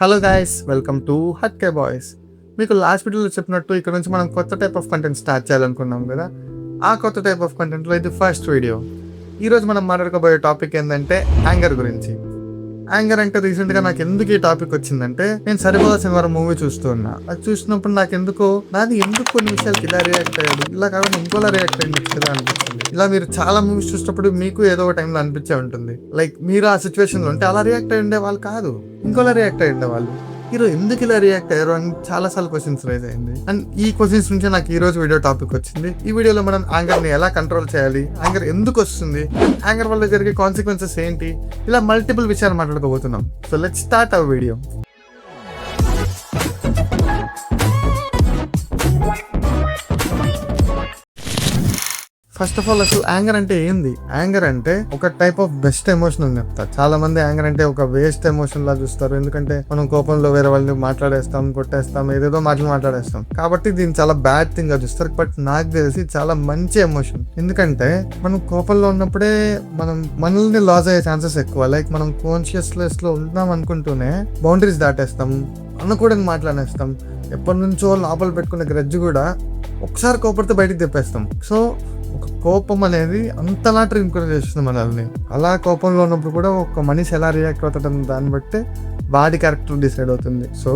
Hello guys, welcome to hatke boys. మీకు last వీడియోలో చెప్పినట్టు ఇక్కడ నుంచి మనం కొత్త టైప్ ఆఫ్ కంటెంట్ స్టార్ట్ చేయాలనుకున్నాం కదా. ఆ కొత్త టైప్ ఆఫ్ కంటెంట్లో ఇది ఫస్ట్ వీడియో. ఈరోజు మనం మాట్లాడుకోబోయే టాపిక్ ఏంటంటే యాంగర్ గురించి. యాంగర్ అంటే రీసెంట్గా నాకు ఎందుకు ఈ టాపిక్ వచ్చిందంటే, నేను సరిపోదా శనివారం మూవీ చూస్తూ ఉన్నా. అది చూసినప్పుడు నాకు ఎందుకు కొన్ని విషయాలకి ఇలా రియాక్ట్ అయ్యాడు, ఇలా కాకుండా ఇంకోలా రియాక్ట్ అయ్యింది కదా అనిపించింది. ఇలా మీరు చాలా మూవీస్ చూసినప్పుడు మీకు ఏదో ఒక టైంలో అనిపించే ఉంటుంది, లైక్ మీరు ఆ సిచ్యువేషన్లో ఉంటే అలా రియాక్ట్ అయ్యి ఉండే వాళ్ళు కాదు, ఇంకోలా రియాక్ట్ అయ్యి ఉండే వాళ్ళు. హీరో ఎందుకు ఇలా రియాక్ట్ అయ్యారు అని చాలా సార్లు క్వశ్చన్స్ రైజ్ అయింది. అండ్ ఈ క్వశ్చన్స్ నుంచే నాకు ఈ రోజు వీడియో టాపిక్ వచ్చింది. ఈ వీడియోలో మనం యాంగర్ ని ఎలా కంట్రోల్ చేయాలి, యాంగర్ ఎందుకు వస్తుంది, యాంగర్ వల్ల జరిగే కాన్సిక్వెన్సెస్ ఏంటి, ఇలా మల్టిపుల్ విషయాలు మాట్లాడుకోబోతున్నాం. So let's start our video. First of all అసలు యాంగర్ అంటే ఏంది? యాంగర్ అంటే ఒక టైప్ ఆఫ్ బెస్ట్ ఎమోషన్ అని చెప్తా. చాలా మంది యాంగర్ అంటే ఒక వేస్ట్ ఎమోషన్ లా చూస్తారు, ఎందుకంటే మనం కోపంలో వేరే వాళ్ళని మాట్లాడేస్తాం, కొట్టేస్తాం, ఏదేదో మాట్లాడేస్తాం, కాబట్టి దీన్ని చాలా బ్యాడ్ థింగ్ గా చూస్తారు. బట్ నాకు తెలిసి చాలా మంచి ఎమోషన్, ఎందుకంటే మనం కోపంలో ఉన్నప్పుడే మనం మనల్ని లాస్ అయ్యే ఛాన్సెస్ ఎక్కువ. లైక్ మనం కాన్షియస్నెస్ లో ఉన్నాం అనుకుంటూనే బౌండరీస్ దాటేస్తాం, అనుకోవడానికి మాట్లాడేస్తాం, ఎప్పటి నుంచో లోపల పెట్టుకునే గ్రడ్జ్ కూడా ఒకసారి కోపడితే బయటికి తెప్పేస్తాం. సో ఒక కోపం అనేది అంతలా ట్రిమ్ చేస్తుంది మనల్ని. అలా కోపంలో ఉన్నప్పుడు కూడా ఒక మనిషి ఎలా రియాక్ట్ అవుతాడని దాన్ని బట్టి బాడీ క్యారెక్టర్ డిసైడ్ అవుతుంది. సో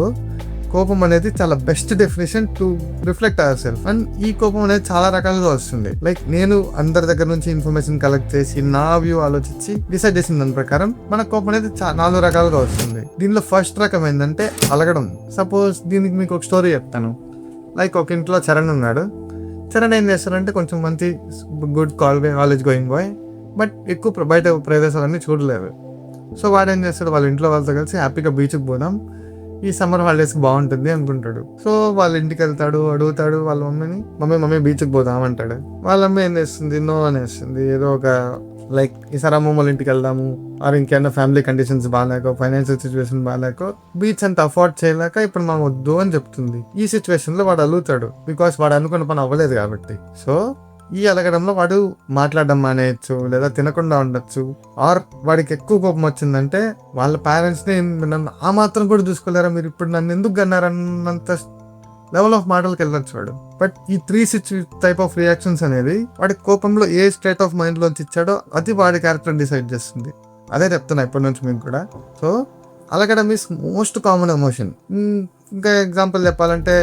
కోపం అనేది చాలా best definition to reflect our self. And ఈ కోపం అనేది చాలా రకాలుగా వస్తుంది. లైక్ నేను అందరి దగ్గర నుంచి ఇన్ఫర్మేషన్ కలెక్ట్ చేసి నా వ్యూ ఆలోచించి డిసైడ్ చేసిన దాని ప్రకారం మన కోపం అనేది 4 రకాలుగా వస్తుంది. దీనిలో ఫస్ట్ రకం ఏంటంటే అలగడం. సపోజ్ దీనికి మీకు ఒక స్టోరీ చెప్తాను. లైక్ ఒక ఇంట్లో చరణ్ ఉన్నాడు. చరణ్ ఏం చేస్తారంటే కొంచెం మంచి good college going boy, but ఎక్కువ బయట ప్రదేశాలన్నీ చూడలేదు. సో వాడు ఏం చేస్తాడు, వాళ్ళ ఇంట్లో వాళ్ళతో కలిసి హ్యాపీగా బీచ్కి పోదాం, ఈ సమ్మర్ హాలిడేస్కి బాగుంటుంది అనుకుంటాడు. సో వాళ్ళ ఇంటికి వెళ్తాడు, అడుగుతాడు వాళ్ళ మమ్మీని, మమ్మీ బీచ్కి పోదాం అంటాడు. వాళ్ళ అమ్మ ఏం చేస్తుంది, నో అనేస్తుంది. ఏదో ఒక లైక్ ఈసారి అమ్మమ్మ వాళ్ళ ఇంటికి వెళ్దాము, ఆర్ ఇంకేమైనా ఫ్యామిలీ కండిషన్స్ బాగాలేకో, ఫైనాన్షియల్ సిచ్యువేషన్ బాగాలేకో, బీచ్ అంత అఫోర్డ్ చేయలేక ఇప్పుడు మనం వద్దు అని చెప్తుంది. ఈ సిచ్యువేషన్ లో వాడు అలుగుతాడు, బికాస్ వాడు అనుకున్న పని అవ్వలేదు కాబట్టి. సో ఈ అలగడంలో వాడు మాట్లాడడం మానేయచ్చు, లేదా తినకుండా ఉండొచ్చు. ఆర్ వాడికి ఎక్కువ కోపం వచ్చిందంటే వాళ్ళ పేరెంట్స్ ని నన్ను ఆ మాత్రం కూడా చూసుకోలేరా మీరు, ఇప్పుడు నన్ను ఎందుకు గన్నారన్నంత లెవెల్ ఆఫ్ మాటలకు వెళ్ళొచ్చు వాడు. బట్ ఈ 3 టైప్ ఆఫ్ రియాక్షన్స్ అనేది వాడి కోపంలో ఏ స్టేట్ ఆఫ్ మైండ్ లోంచి ఇచ్చాడో అది వాడి క్యారెక్టర్ డిసైడ్ చేస్తుంది. అదే చెప్తున్నా ఇప్పటి నుంచి మీకు కూడా. సో అలగడం ఈస్ మోస్ట్ కామన్ ఎమోషన్. ఇంకా ఎగ్జాంపుల్ చెప్పాలంటే,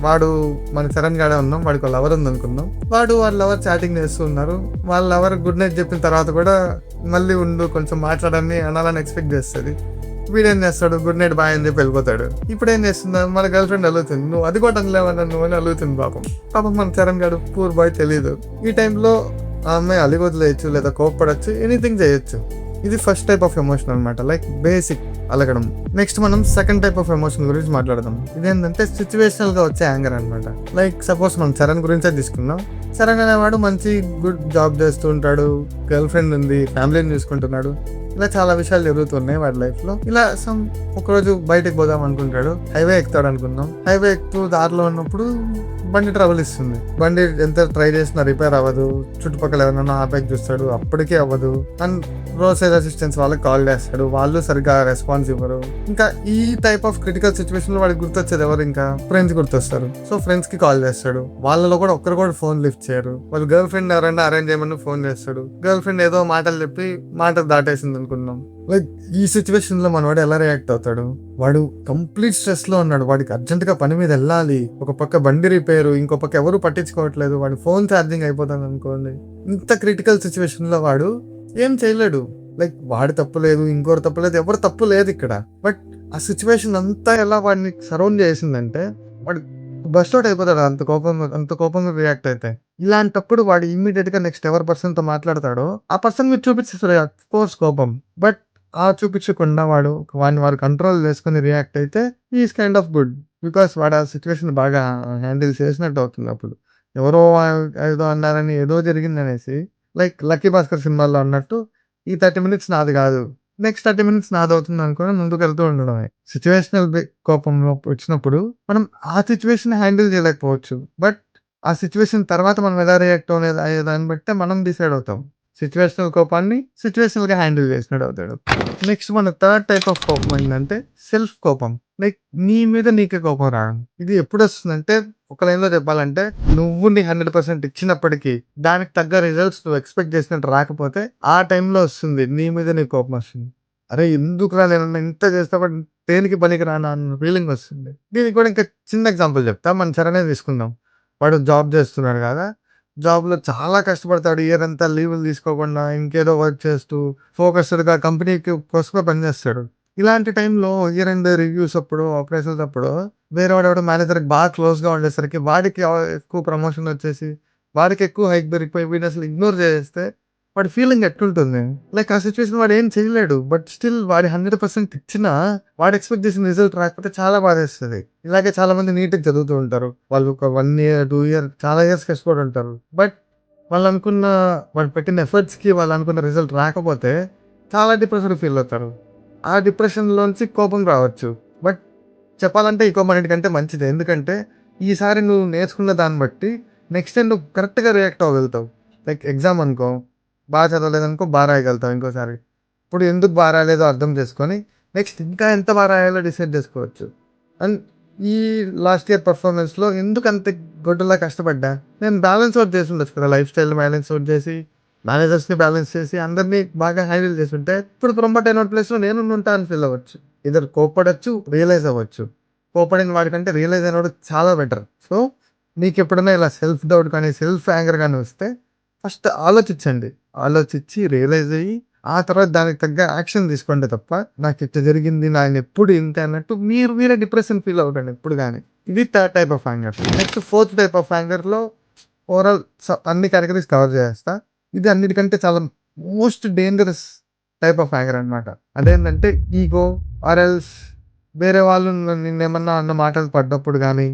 వాడు మన చరణ్ గాడే ఉన్నాం, వాడికి ఒక లవర్ ఉంది అనుకుందాం. వాళ్ళ లవర్ చాటింగ్ చేస్తూ ఉన్నారు. వాళ్ళ లవర్ గుడ్ నైట్ చెప్పిన తర్వాత కూడా మళ్ళీ ఉండు కొంచెం మాట్లాడని అనాలని ఎక్స్పెక్ట్ చేస్తుంది. వీడేం చేస్తాడు, గుడ్ నైట్ బాయ్ అని చెప్పి వెళ్ళిపోతాడు. ఇప్పుడు ఏం చేస్తున్నా, మన గర్ల్ ఫ్రెండ్ అలుగుతుంది, నువ్వు అది కూడా అనలేవన్నా నువ్వు అని అలుగుతుంది. పాపం మన చరణ్ గాడు పూర్ బాయ్ తెలియదు. ఈ టైంలో ఆ అమ్మాయి అలిగి వదిలేయచ్చు, లేదా కోప్పడచ్చు, ఎనీథింగ్ చేయొచ్చు. ఇది ఫస్ట్ టైప్ ఆఫ్ ఎమోషన్ అనమాట, లైక్ బేసిక్ అలగడం. నెక్స్ట్ మనం సెకండ్ టైప్ ఆఫ్ ఎమోషన్ గురించి మాట్లాడదాం. ఇదేంటంటే సిచ్యువేషనల్ గా వచ్చే యాంగర్ అనమాట. లైక్ సపోజ్ మనం చరణ్ గురించే తీసుకుందాం. చరణ్ అనేవాడు మంచి గుడ్ జాబ్ చేస్తూ ఉంటాడు, గర్ల్ ఫ్రెండ్ ఉంది, ఫ్యామిలీని చూసుకుంటున్నాడు, ఇలా చాలా విషయాలు జరుగుతున్నాయి వాడి లైఫ్ లో. ఇలా ఒకరోజు బయటకు పోదాం అనుకుంటాడు, హైవే ఎక్కుతాడు అనుకుందాం. హైవే ఎక్కుతూ దారిలో ఉన్నప్పుడు బండి ట్రబుల్ ఇస్తుంది. బండి ఎంత ట్రై చేసినా రిపేర్ అవ్వదు. చుట్టుపక్కల ఎవరైనా ఆపేకి చూస్తాడు, అప్పటికే అవ్వదు. అండ్ రోడ్ సైడ్ అసిస్టెన్స్ వాళ్ళకి కాల్ చేస్తాడు, వాళ్ళు సరిగ్గా రెస్పాన్స్ ఇవ్వరు. ఇంకా ఈ టైప్ ఆఫ్ క్రిటికల్ సిచ్యువేషన్ లో వాడికి గుర్తొచ్చేది ఎవరు, ఇంకా ఫ్రెండ్స్ గుర్తొస్తారు. సో ఫ్రెండ్స్ కి కాల్ చేస్తాడు, వాళ్ళలో కూడా ఒక్కరు కూడా ఫోన్ లిఫ్ట్ చేయరు. వాళ్ళు గర్ల్ ఫ్రెండ్ ఎవరైనా అరేంజ్ చేయమని ఫోన్ చేస్తాడు. గర్ల్ ఫ్రెండ్ ఏదో మాటలు చెప్పి మాట దాటేసింది అనుకుందాం. లైక్ ఈ సిచ్యువేషన్ లో మనవాడు ఎలా రియాక్ట్ అవుతాడు, వాడు కంప్లీట్ స్ట్రెస్ లో ఉన్నాడు, వాడికి అర్జెంట్ గా పని మీద వెళ్ళాలి, ఒక పక్క బండి రిపేరు, ఇంకో పక్క ఎవరు పట్టించుకోవట్లేదు, వాడి ఫోన్ ఛార్జింగ్ అయిపోతాను అనుకోండి. ఇంత క్రిటికల్ సిచ్యువేషన్ లో వాడు ఏం చేయలేడు. లైక్ వాడి తప్పు లేదు, ఇంకోరు తప్పు లేదు, ఎవరు తప్పు లేదు ఇక్కడ. బట్ ఆ సిచ్యువేషన్ అంతా ఎలా వాడిని సరౌండ్ చేసిందంటే వాడు బస్ట్ అవుట్ అయిపోతాడు, అంత కోపంగా రియాక్ట్ అయితే. ఇలాంటప్పుడు వాడు ఇమ్మీడియట్ గా నెక్స్ట్ ఎవరి పర్సన్ తో మాట్లాడతాడో ఆ పర్సన్ మీరు చూపించేస్తాడు కోర్స్ కోపం. బట్ ఆ చూపించకుండా వాడు కంట్రోల్ చేసుకుని రియాక్ట్ అయితే is kind of good, because వాడు ఆ సిచ్యువేషన్ బాగా హ్యాండిల్ చేసినట్టు అవుతుంది. అప్పుడు ఎవరో ఏదో అన్నారని, ఏదో జరిగింది అనేసి, లైక్ లక్కీ భాస్కర్ సినిమాలో అన్నట్టు ఈ 30 minutes నాది కాదు, నెక్స్ట్ 30 minutes నాది అవుతుంది అనుకుని ముందుకు వెళ్తూ ఉండడమే. సిచ్యువేషనల్ కోపంలో వచ్చినప్పుడు మనం ఆ సిచ్యువేషన్ హ్యాండిల్ చేయలేకపోవచ్చు, బట్ ఆ సిచ్యువేషన్ తర్వాత మనం ఎలా రియాక్ట్ అయ్యే దాన్ని బట్టే మనం డిసైడ్ అవుతాం. సిచ్యువేషనల్ కోపాన్ని సిచ్యువేషనల్ గా హ్యాండిల్ చేసినట్టు అవుతాడు. నెక్స్ట్ మన థర్డ్ టైప్ ఆఫ్ కోపం ఏంటంటే సెల్ఫ్ కోపం. లైక్ నీ మీద నీకే కోపం రావడం. ఇది ఎప్పుడు వస్తుందంటే ఒక లైన్ లో చెప్పాలంటే నువ్వు నీ 100% ఇచ్చినప్పటికీ దానికి తగ్గ రిజల్ట్స్ నువ్వు ఎక్స్పెక్ట్ చేసినట్టు రాకపోతే ఆ టైంలో వస్తుంది నీ మీద నీ కోపం వస్తుంది. అరే ఎందుకురా నేను ఇంత చేస్తా బట్ దేనికి పనికి రానా అన్న ఫీలింగ్ వస్తుంది. దీనికి కూడా ఇంకా చిన్న ఎగ్జాంపుల్ చెప్తా. మన చరణే తీసుకుందాం. వాడు జాబ్ చేస్తున్నాడు కదా, జాబ్‌లో చాలా కష్టపడతాడు. ఇయర్ అంతా లీవులు తీసుకోకుండా ఇంకేదో వర్క్ చేస్తూ ఫోకస్డ్‌గా కంపెనీకి కోసమే పనిచేస్తాడు. ఇలాంటి టైంలో ఇయర్ ఎండ్ రివ్యూస్ అప్పుడు, అప్రైజల్స్ అప్పుడు వేరే వాడెవడో మేనేజర్‌కి బాగా క్లోజ్‌గా ఉండేసరికి వాడికి ఎక్కువ ప్రమోషన్ వచ్చేసి, వాడికి ఎక్కువ హైక్ దొరికిపోయి వీడసలు ఇగ్నోర్ చేసేస్తే వాడి ఫీలింగ్ ఎట్లుంటుంది? లైక్ ఆ సిట్యుయేషన్ వాడు ఏం చేయలేడు. బట్ స్టిల్ వాడి 100% ఇచ్చినా వాడు ఎక్స్‌పెక్ట్ చేసిన రిజల్ట్ రాకపోతే చాలా బాధేస్తది. ఇలాగే చాలా మంది నీట్‌గా చదువుతూ ఉంటారు. వాళ్ళు ఒక 1 ఇయర్, 2 ఇయర్ చాలా ఇయర్స్ కష్టపడి ఉంటారు. బట్ వాళ్ళనుకున్న వాళ్ళు పెట్టిన ఎఫర్ట్స్‌కి వాళ్ళనుకున్న రిజల్ట్ రాకపోతే చాలా డిప్రెస్డ్ ఫీల్ అవుతారు. ఆ డిప్రెషన్‌లోంచి కోపం రావచ్చు. బట్ చెప్పాలంటే ఈ కోపం అన్నిటికంటే మంచిదే. ఎందుకంటే ఈసారి నువ్వు నేర్చుకున్న దాన్ని బట్టి నెక్స్ట్ టైమ్ నువ్వు కరెక్ట్‌గా రియాక్ట్ అవ్వగలుగుతావు. లైక్ ఎగ్జామ్ అనుకో, చదవలేదనుకో రాయగలుగుతావు ఇంకోసారి. ఇప్పుడు ఎందుకు రాయలేదో అర్థం చేసుకొని నెక్స్ట్ ఇంకా ఎంత రాయాలో డిసైడ్ చేసుకోవచ్చు. అండ్ ఈ లాస్ట్ ఇయర్ పెర్ఫార్మన్స్‌లో ఎందుకంత గొడ్డులా కష్టపడ్డా? నేను బ్యాలెన్స్ ఔట్ చేసుండొచ్చు కదా! లైఫ్ స్టైల్ బ్యాలెన్స్ ఔట్ చేసి, మేనేజర్స్‌ని బ్యాలెన్స్ చేసి, అందరిని బాగా హ్యాండిల్ చేసుంటే, ఇప్పుడు ప్రమోట్ అయిన ప్లేస్‌లో నేనుండుంటా అని ఫీల్ అవ్వచ్చు. ఐదర్ కోప్పడొచ్చు, రియలైజ్ అవ్వచ్చు. కోప్పడిన వాడికంటే రియలైజ్ అయినోడు చాలా బెటర్. సో, మీకెప్పుడైనా ఇలా సెల్ఫ్ డౌట్ కానీ, సెల్ఫ్ యాంగర్ గాని వస్తే ఫస్ట్ ఆలోచించండి. ఆలోచించి రియలైజ్ అయ్యి, ఆ తర్వాత దానికి తగ్గ యాక్షన్ తీసుకోండి తప్ప, నాకిట్ట జరిగింది, నాయనెప్పుడు ఇంతే అన్నట్టు మీరు మీరే డిప్రెషన్ ఫీల్ అవ్వకండి ఎప్పుడు గాని. ఇది third type of anger. Next fourth type of యాంగర్‌లో ఓవరాల్ అన్ని కేటగరీస్ కవర్ చేసేస్తా. ఇది అన్నిటికంటే చాలా most dangerous type of anger అనమాట. అదేంటంటే ఈగో ఆర్ ఎల్స్ వేరే వాళ్ళు నిన్నేమన్నా అన్న మాటలు పడ్డప్పుడు గానీ,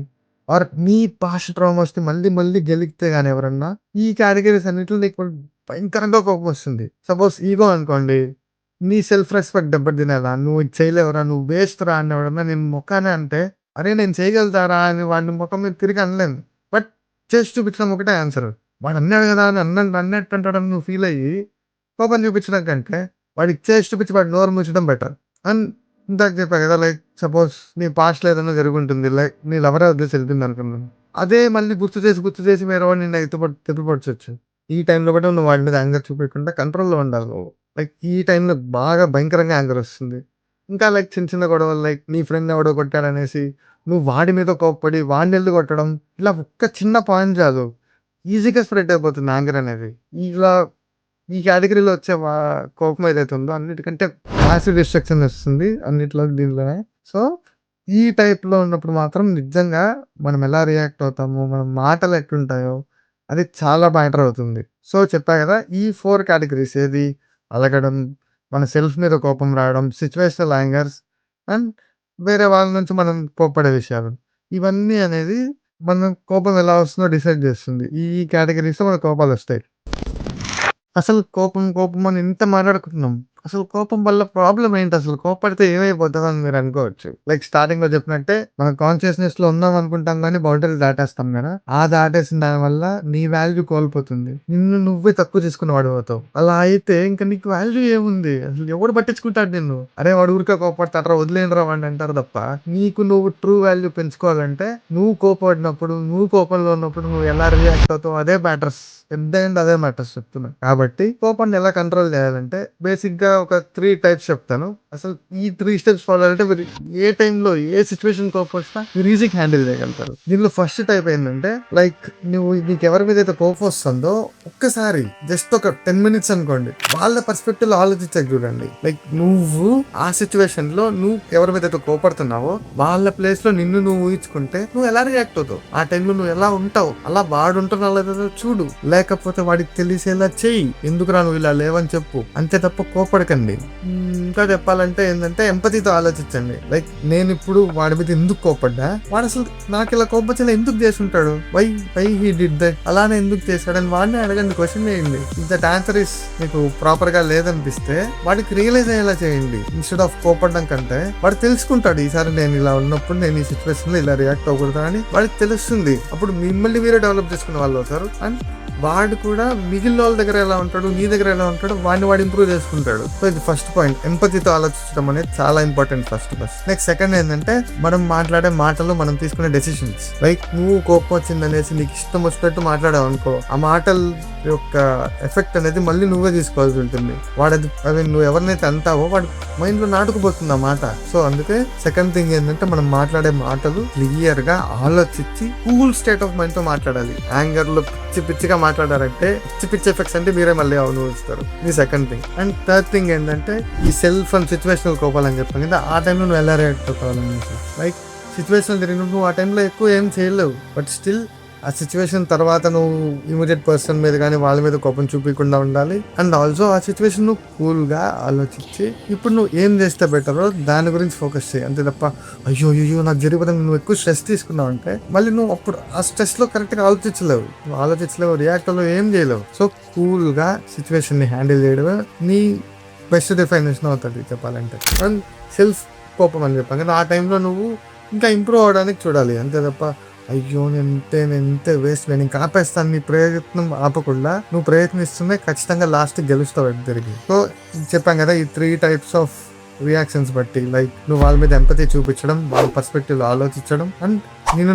ఆర్ నీ పాస్ట్ ట్రామాస్‌ని మళ్ళీ మళ్ళీ గెలికితే గాని ఎవరన్నా, ఈ కేటగరీస్ అన్నిట్లో నీకు భయంకరంగా కోపమొస్తుంది. సపోజ్ ఈగో అనుకోండి, నీ సెల్ఫ్ రెస్పెక్ట్ దెబ్బతినేలా, "నువ్వు ఇది చేయలేవురా, నువ్వు వేస్ట్‌రా" అని ఎవడన్నా నేను మొఖాన అంటే, "అరే నేను చేయగలుగుతారా" అని వాడిని మొఖం మీద తిరిగి అనలేను. బట్ చేసి చూపించడం ఒకటే ఆన్సర్. వాడు అన్నాడు గదా అని నన్నెట్టంటాడని నువ్వు ఫీల్ అయ్యి, కోపం చూపించడం కంటే, వాడికి చేసి చూపించి వాడి నోరు మూయడం బెటర్. అండ్ ఇందాక చెప్పా కదా! లైక్ సపోజ్ నీ పాస్ట్‌లో ఏదైనా జరిగుంటుంది. లైక్ నీ లవరే వదిలేసి ఎళ్ళిపోయిందనుకుందాం. అదే మళ్ళీ గుర్తు చేసి వేరే వాడిని నిన్ను తిప్పి పొడచొచ్చు. ఈ టైంలో కూడా నువ్వు వాడి మీద యాంగర్ చూపియకుండా కంట్రోల్‌లో ఉండాలి నువ్వు. లైక్ ఈ టైంలో బాగా భయంకరంగా యాంగర్ వస్తుంది. ఇంకా లైక్ చిన్న చిన్న గొడవలు లైక్ నీ ఫ్రెండ్ ఎవడో కొట్టాడనేసి నువ్వు వాడి మీద కోప్పడి వాడినెళ్లి కొట్టడం. ఇలా ఒక్క చిన్న పాయింట్ చాలు. ఈజీగా స్ప్రెడ్ అయిపోతుంది యాంగర్ అనేది. ఇలా ఈ కేటగరీలో వచ్చే కోపం ఏదైతే ఉందో అన్నిటికంటే మాసివ్ డిస్ట్రక్షన్ వస్తుంది అన్నిట్లో దీంట్లోనే. సో, ఈ టైప్‌లో ఉన్నప్పుడు మాత్రం నిజంగా మనం ఎలా రియాక్ట్ అవుతాము, మన మాటలు ఎట్లుంటాయో అది చాలా మ్యాటర్ అవుతుంది. సో, చెప్పా గదా! ఈ 4 కేటగరీస్ ఏది అలగడం, మన సెల్ఫ్ మీద కోపం రావడం, సిట్యుయేషనల్ యాంగర్స్ అండ్ వేరే వాళ్ళ నుంచి మనం కోప్పడే విషయాలు. ఇవన్నీ అనేది మన కోపం ఎలా వస్తుందో డిసైడ్ చేస్తుంది. ఈ కేటగరీస్‌లో మన కోపాలొస్తాయి. అసలు కోపం అని ఇంత మాట్లాడుకుంటున్నాం. అసలు కోపం వల్ల ప్రాబ్లమ్ ఏంటి? అసలు కోప్పడితే ఏమైపోతదని మీరు అనుకోవచ్చు. లైక్ స్టార్టింగ్‌లో చెప్పినట్టే మనం కాన్షియస్‌నెస్‌లో ఉన్నాం అనుకుంటాం గానీ బౌండరీలు దాటేస్తాం గదా! ఆ దాటేసిన దాని వల్ల నీ వాల్యూ కోల్పోతుంది. నిన్ను నువ్వే తక్కువ చేసుకున్న వాడివవుతావు. అలా అయితే ఇంక నీకు వాల్యూ ఏముంది? అసలు ఎవడు పట్టించుకుంటాడు నిన్ను? అరే వాడు ఊరికే కోప్పడతాడురా వదిలేయండిరా వాడిని అంటారు తప్ప, నీకు నువ్వు ట్రూ వాల్యూ పెంచుకోవాలంటే నువ్వు కోప్పడినప్పుడు, నువ్వు కోపంలో ఉన్నప్పుడు నువ్వు ఎలా రియాక్ట్ అవుతావు అదే మ్యాటర్స్. ఎట్ ద ఎండ్ అదే మ్యాటర్స్ చెప్తున్నా. కాబట్టి కోపాన్ని ఎలా కంట్రోల్ చేయాలంటే బేసిక్‌గా ఒక 3 టైప్స్ చెప్తాను. అసలు ఈ 3 స్టెప్స్ ఫాలో అయితే మీరు ఏ టైంలో ఏ సిట్యుయేషన్ కోపమొచ్చినా మీరు ఈజీగా హ్యాండిల్ చేయగలుగుతారు. దీనిలో ఫస్ట్ టైప్ ఏంటంటే లైక్ నీకు ఎవరి మీదైతే కోపం వస్తుందో ఒక్కసారి జస్ట్ ఒక 10 మినిట్స్ అనుకోండి. వాళ్ళ పర్స్పెక్టివ్‌లో ఆలోచించక చూడండి. లైక్ నువ్వు ఆ సిట్యుయేషన్‌లో నువ్వు ఎవరి మీదైతే కోపడుతున్నావో వాళ్ళ ప్లేస్‌లో నిన్ను నువ్వు ఊహించుకుంటే నువ్వు ఎలా రియాక్ట్ అవుతావు? ఆ టైంలో నువ్వు ఎలా ఉంటావు? అలా వాడుంటున్నావో లేదో చూడు. లేకపోతే వాడికి తెలిసేలా చెయ్యి. ఎందుకురా నువ్వు ఇలా లేవని చెప్పు. అంతే తప్ప కోపడకండి. ఇంకా చెప్పాలంటే ఏంటంటే ఎంపతితో ఆలోచించండి. లైక్ నేను ఇప్పుడు వాడి మీద ఎందుకు కోపడ్డా? వాడు అసలు నాకు ఇలా కోపం ఎందుకు చేసుంటాడు? Why he did that? అలానే ఎందుకు చేశాడని వాడిని అడగండి, క్వశ్చన్ చేయండి. ఇఫ్ దట్ ఆన్సర్ ఇస్ మీకు ప్రాపర్ గా లేదనిపిస్తే వాడికి రియలైజ్ అయ్యేలా చేయండి. ఇన్స్టెడ్ ఆఫ్ కోపడడం కంటే వాడు తెలుసుకుంటాడు, ఈసారి నేను ఇలా ఉన్నప్పుడు నేను ఈ సిచ్యువేషన్ లో ఇలా రియాక్ట్ అవ్వకూడదు అని వాడికి తెలుస్తుంది. అప్పుడు మిమ్మల్ని మీరే డెవలప్ చేసుకునే వాళ్ళు అవుతారు అండ్ వాడు కూడా మిగిలిన వాళ్ళ దగ్గర ఎలా ఉంటాడు, నీ దగ్గర ఎలా ఉంటాడు, వాడు ఇంప్రూవ్ చేసుకుంటాడు. సో ఇది ఫస్ట్ పాయింట్. ఎంపతితో ఆలోచించడం అనేది చాలా ఇంపార్టెంట్ ఫస్ట్. నెక్స్ట్ సెకండ్ ఏంటంటే మనం మాట్లాడే మాటలు, మనం తీసుకునే డెసిషన్స్. లైక్ నువ్వు కోపం వచ్చిందనేసి నీకు ఇష్టం వచ్చినట్టు మాట్లాడావు అనుకో, ఆ మాటల యొక్క ఎఫెక్ట్ అనేది మళ్ళీ నువ్వే తీసుకోవాల్సి ఉంటుంది. అవి నువ్వు ఎవరినైతే అంటావో వాడి మైండ్ లో నాటుకుపోతుంది ఆ మాట. సో అందుకే సెకండ్ థింగ్ ఏంటంటే మనం మాట్లాడే మాటలు క్లియర్ గా ఆలోచించి కూల్ స్టేట్ ఆఫ్ మైండ్ తో మాట్లాడాలి. యాంగర్ లో పిచ్చిగా మాట్లాడారంటే పిచ్చి ఎఫెక్ట్స్ అంటే మీరే మళ్ళీ అనుభవిస్తారు. ఇది second thing. And third thing ఏంటంటే ఈ సెల్ఫ్ అండ్ సిచ్యువేషనల్ కోపాలని చెప్పాను కదా, ఆ టైంలో నువ్వు ఎలా రియాక్ట్ అవ్వాలనేసి. లైక్ సిచ్యువేషన్ జరిగినప్పుడు నువ్వు ఆ టైంలో ఎక్కువ ఏం చేయలేవు, బట్ స్టిల్ ఆ సిచ్యువేషన్ తర్వాత నువ్వు ఇమీడియట్ పర్సన్ మీద కానీ వాళ్ళ మీద కోపం చూపించకుండా ఉండాలి. అండ్ ఆల్సో ఆ సిచ్యువేషన్ నువ్వు కూల్గా ఆలోచించి ఇప్పుడు నువ్వు ఏం చేస్తే బెటరో దాని గురించి ఫోకస్ చేయి. అంతే తప్ప అయ్యో నాకు జరిగిపోతే నువ్వు ఎక్కువ స్ట్రెస్ తీసుకున్నావు అంటే మళ్ళీ నువ్వు అప్పుడు ఆ స్ట్రెస్లో కరెక్ట్గా ఆలోచించలేవు, రియాక్ట్ అవ్వలేవు, ఏం చేయలేవు. సో కూల్గా సిచ్యువేషన్ని హ్యాండిల్ చేయడమే నీ బెస్ట్ డిఫైనేషన్ అవుతుంది చెప్పాలంటే. అండ్ సెల్ఫ్ కోపం అని చెప్పాను కదా, ఆ టైంలో నువ్వు ఇంకా ఇంప్రూవ్ అవ్వడానికి చూడాలి. అంతే తప్ప అయ్యో నేను ఎంత వేస్ట్, నేను ఇంకా ఆపేస్తాను, నీ ప్రయత్నం ఆపకుండా నువ్వు ప్రయత్నిస్తూనే ఖచ్చితంగా లాస్ట్ గెలుస్తావు తిరిగి. సో చెప్పాం కదా ఈ 3 types ఆఫ్ రియాక్షన్స్ బట్టి, లైక్ నువ్వు వాళ్ళ మీద ఎంపతి చూపించడం, వాళ్ళ పర్స్పెక్టివ్ లో ఆలోచించడం, అండ్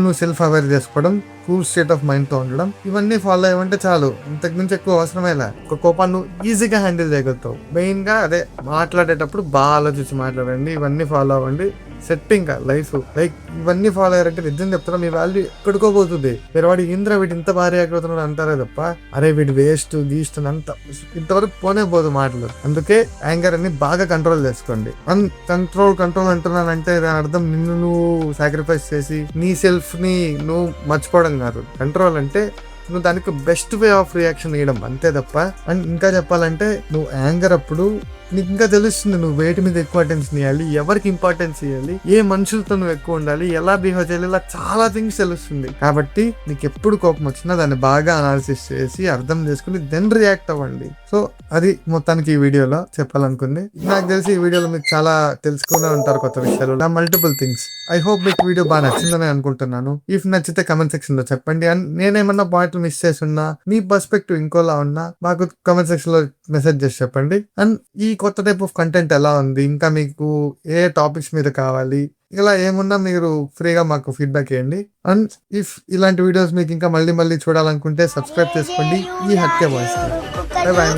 నువ్వు సెల్ఫ్ అవేర్ చేసుకోవడం, కూల్ స్టేట్ ఆఫ్ మైండ్ తో ఉండడం, ఇవన్నీ ఫాలో అయ్యమంటే చాలు. ఇంతకు మించి ఎక్కువ అవసరమేలా. ఒక కోపాన్ని నువ్వు ఈజీగా హ్యాండిల్ చేయగలుగుతావు. మెయిన్ గా అదే మాట్లాడేటప్పుడు బాగా ఆలోచించి మాట్లాడండి, ఇవన్నీ ఫాలో అవ్వండి. సెట్టింగ్ లైఫ్ లైక్ ఇవన్నీ ఫాలో అయ్యారంటే నిజం చెప్తారా మీ వాల్యూ ఎక్కడికోబోతుంది. మీరు వాడి వీడు ఇంత భారీ అవుతున్నాడు అంటారే తప్ప అరే వీడు వేస్ట్ గీస్ట్ అంత ఇంతవరకు పోనే పోదు మాటలు. అందుకే యాంగర్ అని బాగా కంట్రోల్ చేసుకోండి. కంట్రోల్ అంటున్నానంటే దాని అర్థం నిన్ను నువ్వు సాక్రిఫైస్ చేసి నీ సెల్ఫ్ ని నువ్వు మర్చిపోవడం కాదు. కంట్రోల్ అంటే నువ్వు దానికి బెస్ట్ వే ఆఫ్ రియాక్షన్ ఇవ్వడం అంతే తప్ప. అండ్ ఇంకా చెప్పాలంటే నువ్వు యాంగర్ అప్పుడు నీకు ఇంకా తెలుస్తుంది నువ్వు వేటి మీద ఎక్కువ అటెన్షన్ ఇవ్వాలి, ఎవరికి ఇంపార్టెన్స్ ఇవ్వాలి, ఏ మనుషులతో నువ్వు ఎక్కువ ఉండాలి, ఎలా బిహేవ్ చేయాలి, ఇలా చాలా థింగ్స్ తెలుస్తుంది. కాబట్టి నీకు ఎప్పుడు కోపం వచ్చినా దాన్ని బాగా అనాలిసిస్ చేసి అర్థం చేసుకుని దెన్ రియాక్ట్ అవ్వండి. సో అది మొత్తానికి ఈ వీడియోలో చెప్పాలనుకుంది. నాకు తెలిసి ఈ వీడియోలో మీకు చాలా తెలుసుకునే ఉంటారు కొత్త విషయాలు, మల్టిపుల్ థింగ్స్. ఐ హోప్ మీకు వీడియో బాగా నచ్చిందని అనుకుంటున్నాను. ఇఫ్ నచ్చితే కమెంట్ సెక్షన్ లో చెప్పండి. అండ్ నేనేమన్నా పాయింట్లు మిస్ చేసి ఉన్నా, మీ పర్స్పెక్టివ్ ఇంకోలా ఉన్నా మాకు కమెంట్ సెక్షన్ లో మెసేజ్ చేసి చెప్పండి. అండ్ ఈ కొత్త టైప్ ఆఫ్ కంటెంట్ ఎలా ఉంది, ఇంకా మీకు ఏ టాపిక్స్ మీద కావాలి, ఇలా ఏమున్నా మీరు ఫ్రీగా మాకు ఫీడ్బ్యాక్ ఇవ్వండి. అండ్ ఇఫ్ ఇలాంటి వీడియోస్ మీకు ఇంకా మళ్ళీ చూడాలనుకుంటే సబ్స్క్రైబ్ చేసుకోండి ఈ హక్కే వాయిస్. By by.